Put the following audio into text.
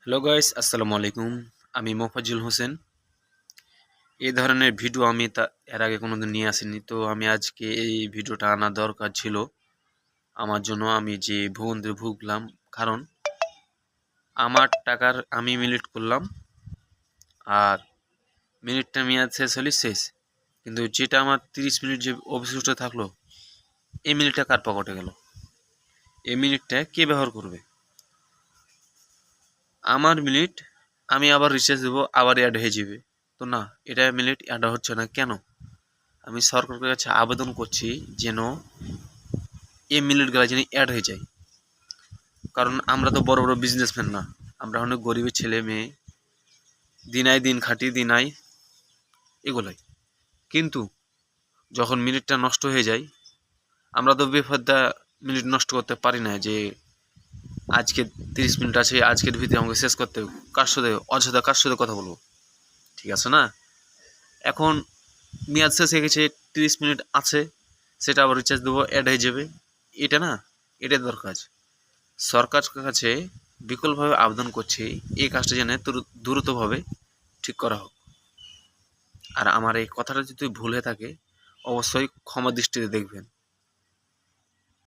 Hello guys, আসসালামু আলাইকুম। আমি মোফাজ্জল হোসেন। এই ধরনের ভিডিও আমি এর আগে কোনোদিন নিয়ে আসিনি, তো আমি আজকে এই ভিডিওটা আনা দরকার ছিল আমার জন্য। আমি যে ভুবনতে ভুগলাম, কারণ আমার টাকার আমি মিলিট করলাম আর মিনিটটা মেয়াদ শেষ হলে শেষ, কিন্তু যেটা আমার 30 মিনিট যে অবশিষ্ট থাকলো, এই মিনিটটা কার পকেটে গেল? এই মিনিটটা কে ব্যবহার করবে? আমার মিনিট আমি আবার রিচার্জ দেবো, আবার অ্যাড হয়ে যাবে। তো না, এটা মিনিট অ্যাড হচ্ছে না কেন? আমি সরকারের কাছে আবেদন করছি যেন এই মিনিটগুলো যেন অ্যাড হয়ে যায়, কারণ আমরা তো বড় বড় বিজনেসম্যান না, আমরা অনেক গরিবের ছেলে মেয়ে, দিন আয় দিন খাটি দিন আয় এগুলাই। কিন্তু যখন মিনিটটা নষ্ট হয়ে যায়, আমরা তো বেফাদ্দা মিনিট নষ্ট করতে পারি না যে আজকে 30 মিনিট আছে, আজকের ভিতরে আমাকে শেষ করতে হবে। কার সাথে অযথা কার সাথে কথা বলবো? ঠিক আছে না? এখন মেয়াদ শেষ হয়ে গেছে, 30 মিনিট আছে, সেটা আবার রিচার্জ দেবো, অ্যাড হয়ে যাবে। এটা না, এটাই দরকার। সরকারের কাছে বিকল্পভাবে আবেদন করছি এই কাজটা যেন দ্রুতভাবে ঠিক করা হোক। আর আমার এই কথাটা যদি ভুল হয়ে থাকে, অবশ্যই ক্ষমা দৃষ্টিতে দেখবেন।